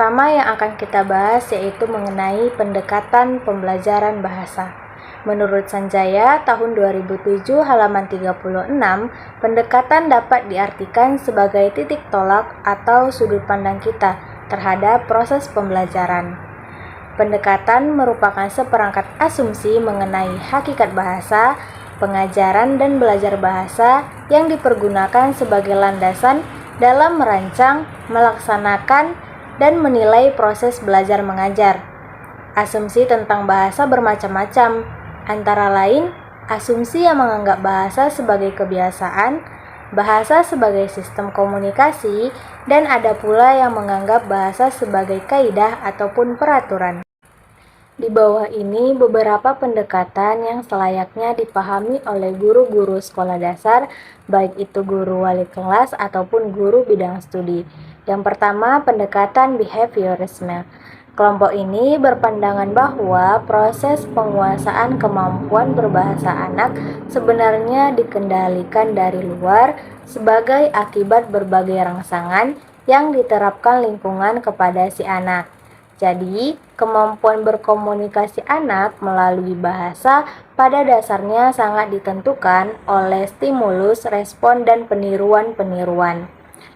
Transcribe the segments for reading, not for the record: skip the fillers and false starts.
pertama yang akan kita bahas yaitu mengenai pendekatan pembelajaran bahasa. Menurut Sanjaya, tahun 2007 halaman 36, pendekatan dapat diartikan sebagai titik tolak atau sudut pandang kita terhadap proses pembelajaran. Pendekatan merupakan seperangkat asumsi mengenai hakikat bahasa, pengajaran dan belajar bahasa yang dipergunakan sebagai landasan dalam merancang, melaksanakan, dan menilai proses belajar mengajar. Asumsi tentang bahasa bermacam-macam, antara lain asumsi yang menganggap bahasa sebagai kebiasaan, bahasa sebagai sistem komunikasi, dan ada pula yang menganggap bahasa sebagai kaidah ataupun peraturan. Di bawah ini beberapa pendekatan yang selayaknya dipahami oleh guru-guru sekolah dasar, baik itu guru wali kelas ataupun guru bidang studi. Yang pertama, pendekatan behaviorisme. Kelompok ini berpandangan bahwa proses penguasaan kemampuan berbahasa anak sebenarnya dikendalikan dari luar sebagai akibat berbagai rangsangan yang diterapkan lingkungan kepada si anak. Jadi, kemampuan berkomunikasi anak melalui bahasa pada dasarnya sangat ditentukan oleh stimulus, respon, dan peniruan-peniruan.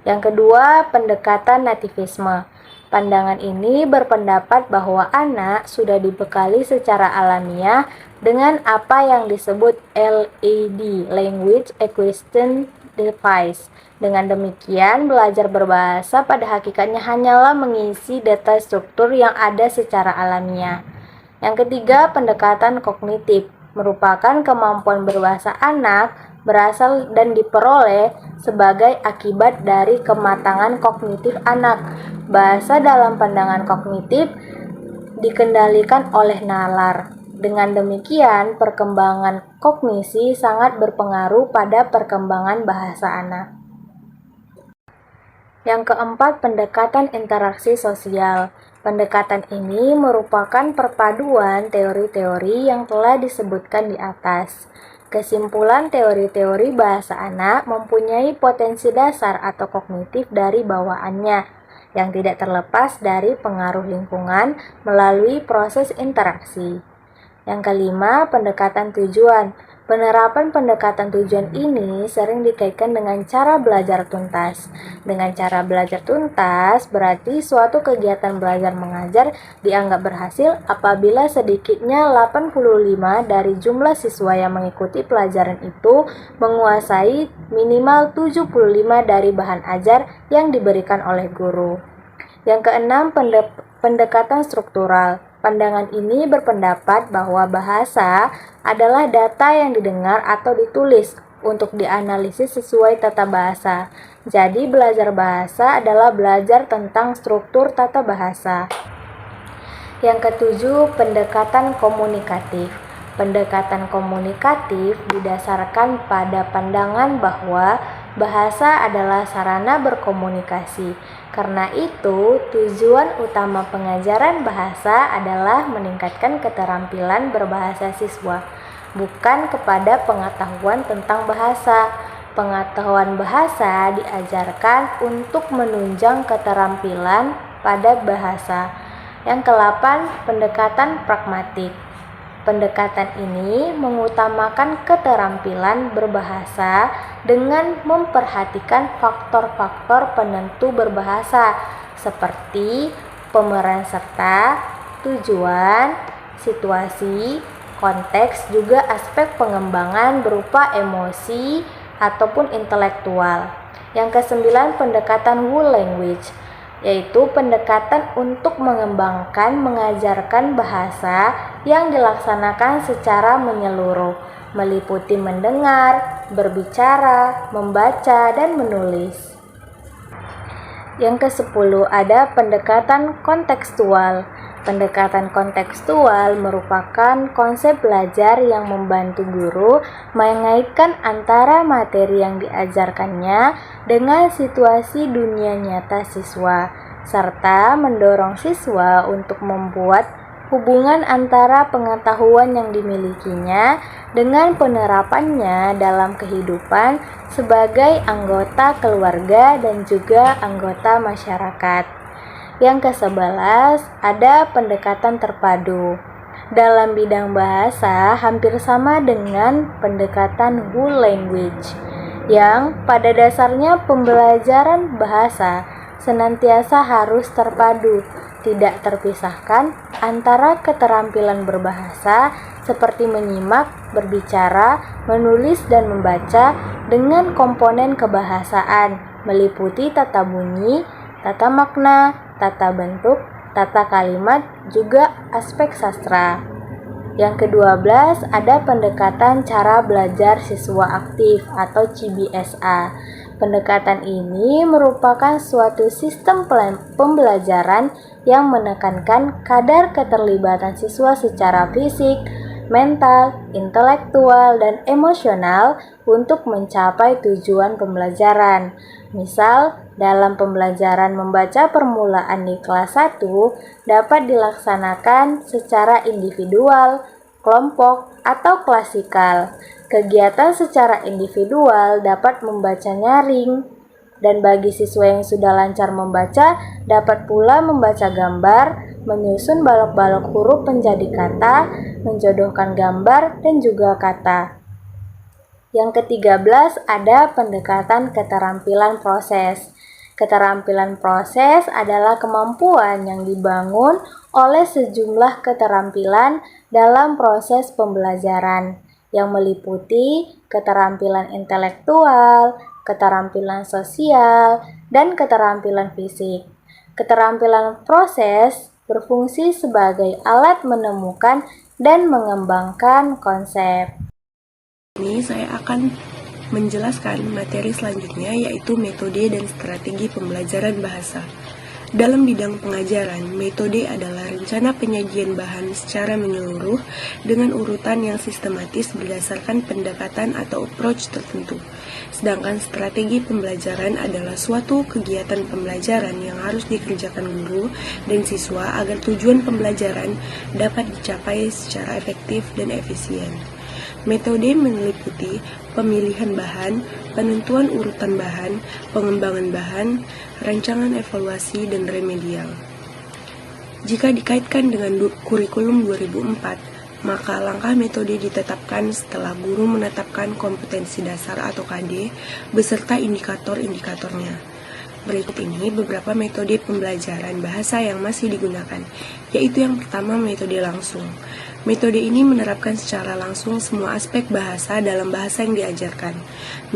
Yang kedua, pendekatan nativisme. Pandangan ini berpendapat bahwa anak sudah dibekali secara alamiah dengan apa yang disebut LED, Language Acquisition Device. Dengan demikian, belajar berbahasa pada hakikatnya hanyalah mengisi data struktur yang ada secara alamiah. Yang ketiga, pendekatan kognitif merupakan kemampuan berbahasa anak berasal dan diperoleh sebagai akibat dari kematangan kognitif anak. Bahasa dalam pandangan kognitif dikendalikan oleh nalar. Dengan demikian, perkembangan kognisi sangat berpengaruh pada perkembangan bahasa anak. Yang keempat, pendekatan interaksi sosial. Pendekatan ini merupakan perpaduan teori-teori yang telah disebutkan di atas. Kesimpulan teori-teori bahasa anak mempunyai potensi dasar atau kognitif dari bawaannya, yang tidak terlepas dari pengaruh lingkungan melalui proses interaksi. Yang kelima, pendekatan tujuan. Penerapan pendekatan tujuan ini sering dikaitkan dengan cara belajar tuntas. Dengan cara belajar tuntas, berarti suatu kegiatan belajar mengajar dianggap berhasil apabila sedikitnya 85 dari jumlah siswa yang mengikuti pelajaran itu menguasai minimal 75 dari bahan ajar yang diberikan oleh guru. Yang keenam, pendekatan struktural. Pandangan ini berpendapat bahwa bahasa adalah data yang didengar atau ditulis untuk dianalisis sesuai tata bahasa. Jadi, belajar bahasa adalah belajar tentang struktur tata bahasa. Yang ketujuh, pendekatan komunikatif. Pendekatan komunikatif didasarkan pada pandangan bahwa bahasa adalah sarana berkomunikasi. Karena itu, tujuan utama pengajaran bahasa adalah meningkatkan keterampilan berbahasa siswa, bukan kepada pengetahuan tentang bahasa. Pengetahuan bahasa diajarkan untuk menunjang keterampilan pada bahasa. Yang ke-8, pendekatan pragmatik. Pendekatan ini mengutamakan keterampilan berbahasa dengan memperhatikan faktor-faktor penentu berbahasa seperti pemeran serta, tujuan, situasi, konteks, juga aspek pengembangan berupa emosi ataupun intelektual. Yang ke-9, pendekatan whole language, yaitu pendekatan untuk mengembangkan mengajarkan bahasa yang dilaksanakan secara menyeluruh, meliputi mendengar, berbicara, membaca, dan menulis. Yang ke-10 ada pendekatan kontekstual. Pendekatan kontekstual merupakan konsep belajar yang membantu guru mengaitkan antara materi yang diajarkannya dengan situasi dunia nyata siswa, serta mendorong siswa untuk membuat hubungan antara pengetahuan yang dimilikinya dengan penerapannya dalam kehidupan sebagai anggota keluarga dan juga anggota masyarakat. Yang ke-11 ada pendekatan terpadu. Dalam bidang bahasa hampir sama dengan pendekatan whole language, yang pada dasarnya pembelajaran bahasa senantiasa harus terpadu, tidak terpisahkan antara keterampilan berbahasa seperti menyimak, berbicara, menulis, dan membaca dengan komponen kebahasaan meliputi tata bunyi, tata makna, tata bentuk, tata kalimat, juga aspek sastra. Yang ke-12 ada pendekatan cara belajar siswa aktif atau CBSA. Pendekatan ini merupakan suatu sistem pembelajaran yang menekankan kadar keterlibatan siswa secara fisik, mental, intelektual, dan emosional untuk mencapai tujuan pembelajaran. Misal, dalam pembelajaran membaca permulaan di kelas 1 dapat dilaksanakan secara individual, kelompok, atau klasikal. Kegiatan secara individual dapat membaca nyaring, dan bagi siswa yang sudah lancar membaca dapat pula membaca gambar, menyusun balok-balok huruf menjadi kata, menjodohkan gambar, dan juga kata. Yang ke-13 ada pendekatan keterampilan proses. Keterampilan proses adalah kemampuan yang dibangun oleh sejumlah keterampilan dalam proses pembelajaran yang meliputi keterampilan intelektual, keterampilan sosial, dan keterampilan fisik. Keterampilan proses berfungsi sebagai alat menemukan dan mengembangkan konsep. Ini saya akan menjelaskan materi selanjutnya, yaitu metode dan strategi pembelajaran bahasa. Dalam bidang pengajaran, metode adalah rencana penyajian bahan secara menyeluruh dengan urutan yang sistematis berdasarkan pendekatan atau approach tertentu. Sedangkan strategi pembelajaran adalah suatu kegiatan pembelajaran yang harus dikerjakan guru dan siswa agar tujuan pembelajaran dapat dicapai secara efektif dan efisien. Metode meliputi pemilihan bahan, penentuan urutan bahan, pengembangan bahan, rancangan evaluasi, dan remedial. Jika dikaitkan dengan kurikulum 2004, maka langkah metode ditetapkan setelah guru menetapkan kompetensi dasar atau KD beserta indikator-indikatornya. Berikut ini beberapa metode pembelajaran bahasa yang masih digunakan, yaitu yang pertama metode langsung. Metode ini menerapkan secara langsung semua aspek bahasa dalam bahasa yang diajarkan.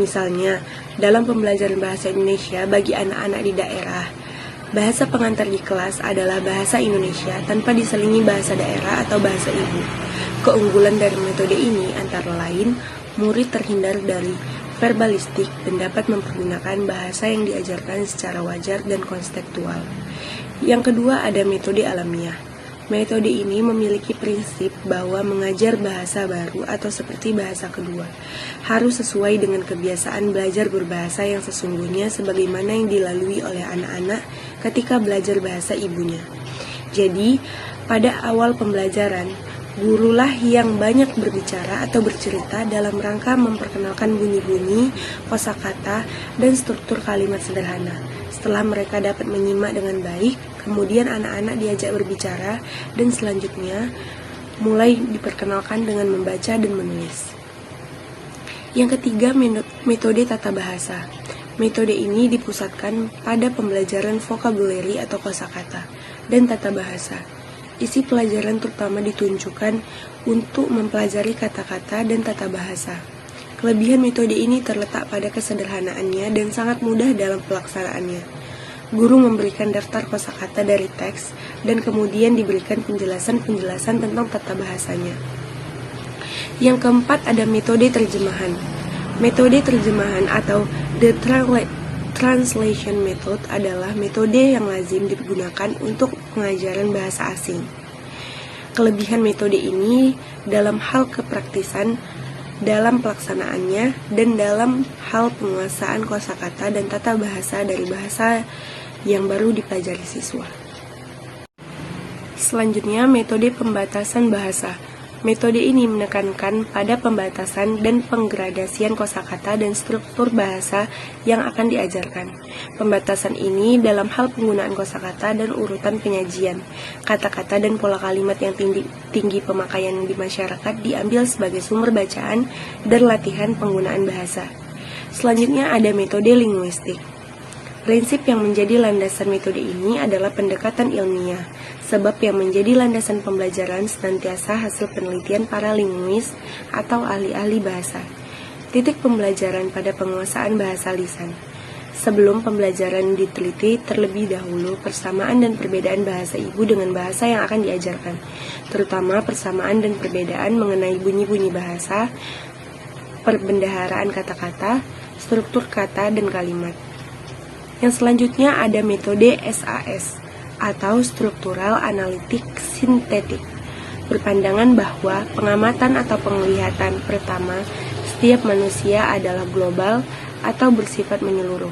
Misalnya, dalam pembelajaran bahasa Indonesia bagi anak-anak di daerah, bahasa pengantar di kelas adalah bahasa Indonesia tanpa diselingi bahasa daerah atau bahasa ibu. Keunggulan dari metode ini antara lain, murid terhindar dari verbalistik dan dapat mempergunakan bahasa yang diajarkan secara wajar dan konstekstual. Yang kedua ada metode alamiah. Metode ini memiliki prinsip bahwa mengajar bahasa baru atau seperti bahasa kedua harus sesuai dengan kebiasaan belajar berbahasa yang sesungguhnya sebagaimana yang dilalui oleh anak-anak ketika belajar bahasa ibunya. Jadi, pada awal pembelajaran, gurulah yang banyak berbicara atau bercerita dalam rangka memperkenalkan bunyi-bunyi, kosakata, dan struktur kalimat sederhana. Setelah mereka dapat menyimak dengan baik, kemudian anak-anak diajak berbicara dan selanjutnya mulai diperkenalkan dengan membaca dan menulis. Yang ketiga, metode tata bahasa. Metode ini dipusatkan pada pembelajaran vocabulary atau kosakata dan tata bahasa. Isi pelajaran terutama ditunjukkan untuk mempelajari kata-kata dan tata bahasa. Kelebihan metode ini terletak pada kesederhanaannya dan sangat mudah dalam pelaksanaannya. Guru memberikan daftar kosakata dari teks dan kemudian diberikan penjelasan-penjelasan tentang tata bahasanya. Yang keempat ada metode terjemahan. Metode terjemahan atau the translation method adalah metode yang lazim digunakan untuk pengajaran bahasa asing. Kelebihan metode ini dalam hal kepraktisan dalam pelaksanaannya dan dalam hal penguasaan kosakata dan tata bahasa dari bahasa yang baru dipelajari siswa. Selanjutnya, metode pembatasan bahasa. Metode ini menekankan pada pembatasan dan penggradasian kosakata dan struktur bahasa yang akan diajarkan. Pembatasan ini dalam hal penggunaan kosakata dan urutan penyajian, kata-kata dan pola kalimat yang tinggi pemakaian di masyarakat diambil sebagai sumber bacaan dan latihan penggunaan bahasa. Selanjutnya ada metode linguistik. Prinsip yang menjadi landasan metode ini adalah pendekatan ilmiah, sebab yang menjadi landasan pembelajaran senantiasa hasil penelitian para linguis atau ahli-ahli bahasa. Titik pembelajaran pada penguasaan bahasa lisan. Sebelum pembelajaran diteliti terlebih dahulu persamaan dan perbedaan bahasa ibu dengan bahasa yang akan diajarkan, terutama persamaan dan perbedaan mengenai bunyi-bunyi bahasa, perbendaharaan kata-kata, struktur kata dan kalimat. Yang selanjutnya ada metode SAS atau Struktural Analitik Sintetik. Berpandangan bahwa pengamatan atau penglihatan pertama setiap manusia adalah global atau bersifat menyeluruh.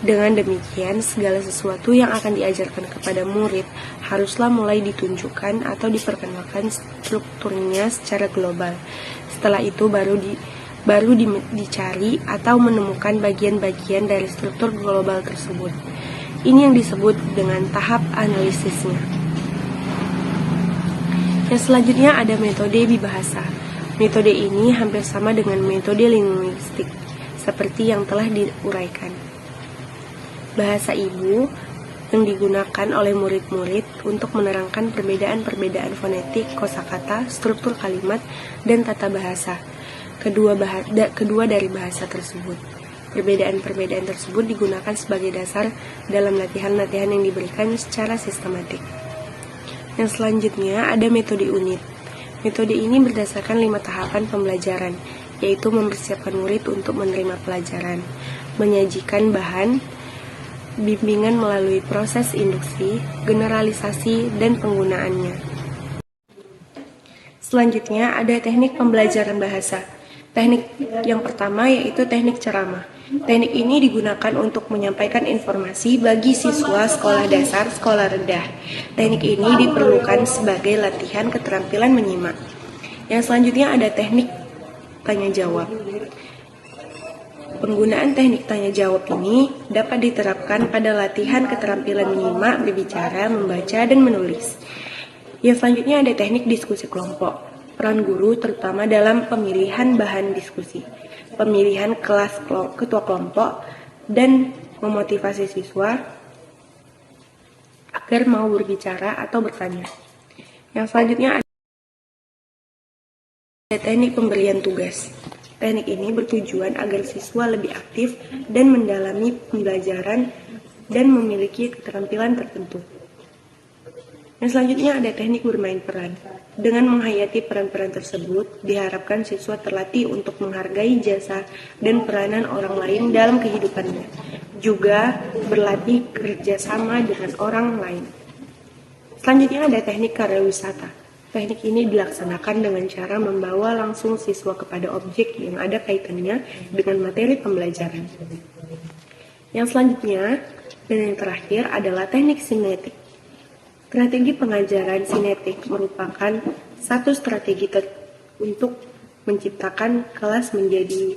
Dengan demikian, segala sesuatu yang akan diajarkan kepada murid haruslah mulai ditunjukkan atau diperkenalkan strukturnya secara global. Setelah itu baru dicari atau menemukan bagian-bagian dari struktur global tersebut. Ini yang disebut dengan tahap analisisnya. Yang selanjutnya ada metode bibahasa. Metode ini hampir sama dengan metode linguistik, seperti yang telah diuraikan. Bahasa ibu yang digunakan oleh murid-murid untuk menerangkan perbedaan-perbedaan fonetik, kosakata, struktur kalimat, dan tata bahasa. Kedua dari bahasa tersebut. Perbedaan-perbedaan tersebut digunakan sebagai dasar dalam latihan-latihan yang diberikan secara sistematik. Yang selanjutnya ada metode unit. Metode ini berdasarkan 5 tahapan pembelajaran, yaitu mempersiapkan murid untuk menerima pelajaran, menyajikan bahan, bimbingan melalui proses induksi, generalisasi, dan penggunaannya. Selanjutnya ada teknik pembelajaran bahasa. Teknik yang pertama yaitu teknik ceramah. Teknik ini digunakan untuk menyampaikan informasi bagi siswa sekolah dasar, sekolah rendah. Teknik ini diperlukan sebagai latihan keterampilan menyimak. Yang selanjutnya ada teknik tanya jawab. Penggunaan teknik tanya jawab ini dapat diterapkan pada latihan keterampilan menyimak, berbicara, membaca, dan menulis. Yang selanjutnya ada teknik diskusi kelompok. Peran guru terutama dalam pemilihan bahan diskusi, pemilihan ketua kelompok, dan memotivasi siswa agar mau berbicara atau bertanya. Yang selanjutnya ada teknik pemberian tugas. Teknik ini bertujuan agar siswa lebih aktif dan mendalami pembelajaran dan memiliki keterampilan tertentu. Yang selanjutnya ada teknik bermain peran. Dengan menghayati peran-peran tersebut, diharapkan siswa terlatih untuk menghargai jasa dan peranan orang lain dalam kehidupannya. Juga berlatih kerjasama dengan orang lain. Selanjutnya ada teknik karya wisata. Teknik ini dilaksanakan dengan cara membawa langsung siswa kepada objek yang ada kaitannya dengan materi pembelajaran. Yang selanjutnya dan yang terakhir adalah teknik sinetik. Strategi pengajaran sinetik merupakan satu strategi untuk menciptakan kelas menjadi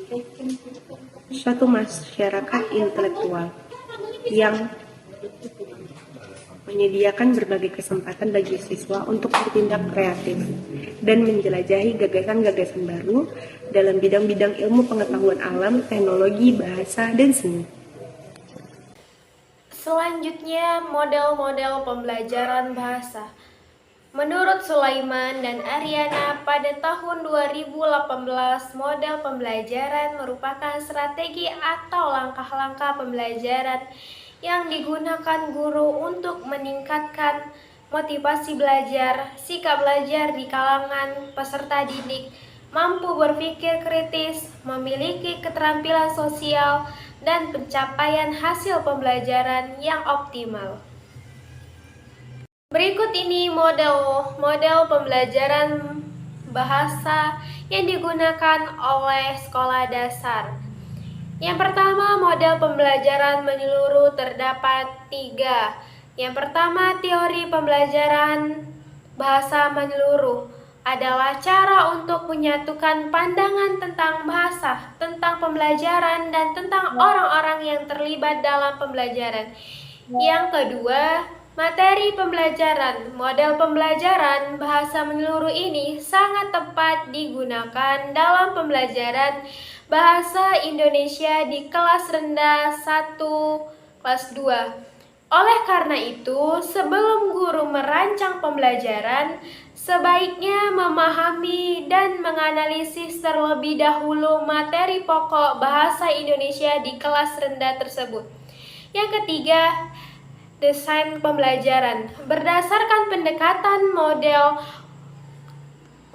suatu masyarakat intelektual yang menyediakan berbagai kesempatan bagi siswa untuk bertindak kreatif dan menjelajahi gagasan-gagasan baru dalam bidang-bidang ilmu pengetahuan alam, teknologi, bahasa, dan seni. Selanjutnya, model-model pembelajaran bahasa. Menurut Sulaiman dan Ariana, pada tahun 2018, model pembelajaran merupakan strategi atau langkah-langkah pembelajaran yang digunakan guru untuk meningkatkan motivasi belajar, sikap belajar di kalangan peserta didik, mampu berpikir kritis, memiliki keterampilan sosial, dan pencapaian hasil pembelajaran yang optimal. Berikut ini model pembelajaran bahasa yang digunakan oleh sekolah dasar. Yang pertama, model pembelajaran menyeluruh terdapat 3. Yang pertama, teori pembelajaran bahasa menyeluruh adalah cara untuk menyatukan pandangan tentang bahasa, tentang pembelajaran, dan tentang orang-orang yang terlibat dalam pembelajaran. Yang kedua, materi pembelajaran. Model pembelajaran bahasa menyeluruh ini sangat tepat digunakan dalam pembelajaran bahasa Indonesia di kelas rendah 1, kelas 2. Oleh karena itu, sebelum guru merancang pembelajaran, sebaiknya memahami dan menganalisis terlebih dahulu materi pokok bahasa Indonesia di kelas rendah tersebut. Yang ketiga, desain pembelajaran. Berdasarkan pendekatan model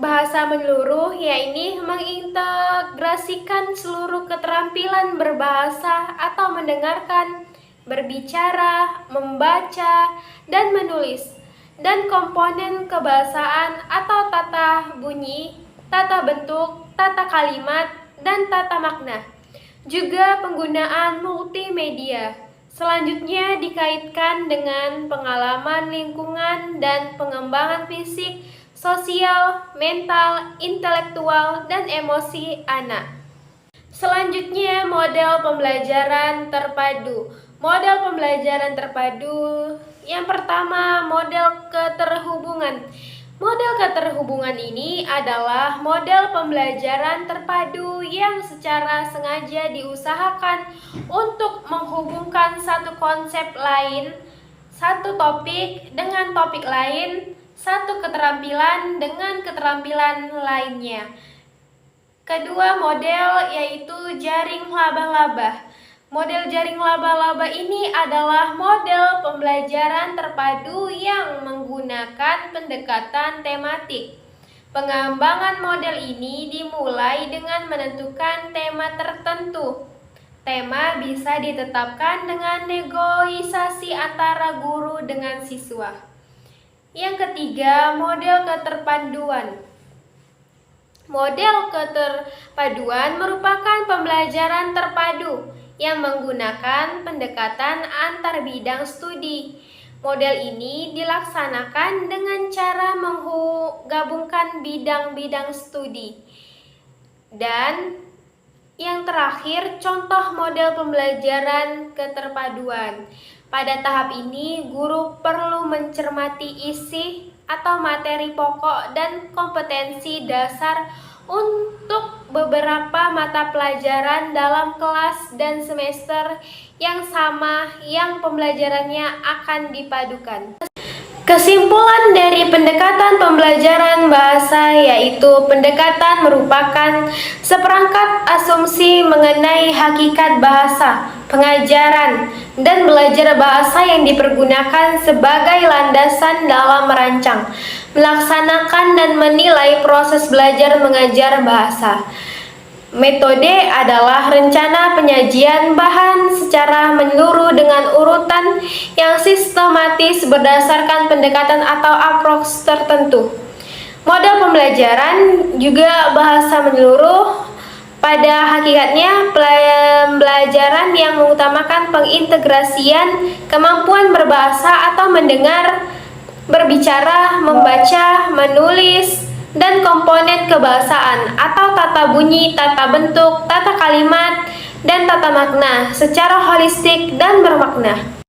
bahasa menyeluruh, yaitu mengintegrasikan seluruh keterampilan berbahasa atau mendengarkan, berbicara, membaca, dan menulis, dan komponen kebahasaan atau tata bunyi, tata bentuk, tata kalimat, dan tata makna. Juga penggunaan multimedia. Selanjutnya dikaitkan dengan pengalaman lingkungan dan pengembangan fisik, sosial, mental, intelektual, dan emosi anak. Selanjutnya, model pembelajaran terpadu. Model pembelajaran terpadu yang pertama, model keterhubungan. Model keterhubungan ini adalah model pembelajaran terpadu yang secara sengaja diusahakan untuk menghubungkan satu konsep lain, satu topik dengan topik lain, satu keterampilan dengan keterampilan lainnya. Kedua model yaitu jaring laba-laba. Model jaring laba-laba ini adalah model pembelajaran terpadu yang menggunakan pendekatan tematik. Pengembangan model ini dimulai dengan menentukan tema tertentu. Tema bisa ditetapkan dengan negosiasi antara guru dengan siswa. Yang ketiga, model keterpaduan. Model keterpaduan merupakan pembelajaran terpadu yang menggunakan pendekatan antar bidang studi. Model ini dilaksanakan dengan cara menggabungkan bidang-bidang studi. Dan yang terakhir, contoh model pembelajaran keterpaduan. Pada tahap ini, guru perlu mencermati isi atau materi pokok dan kompetensi dasar untuk beberapa mata pelajaran dalam kelas dan semester yang sama yang pembelajarannya akan dipadukan. Kesimpulan dari pendekatan pembelajaran bahasa yaitu pendekatan merupakan seperangkat asumsi mengenai hakikat bahasa, pengajaran, dan belajar bahasa yang dipergunakan sebagai landasan dalam merancang, melaksanakan, dan menilai proses belajar mengajar bahasa. Metode adalah rencana penyajian bahan secara menyeluruh dengan urutan yang sistematis berdasarkan pendekatan atau approach tertentu. Model pembelajaran juga bahasa menyeluruh. Pada hakikatnya, pembelajaran yang mengutamakan pengintegrasian kemampuan berbahasa atau mendengar, berbicara, membaca, menulis, dan komponen kebahasaan atau tata bunyi, tata bentuk, tata kalimat, dan tata makna secara holistik dan bermakna.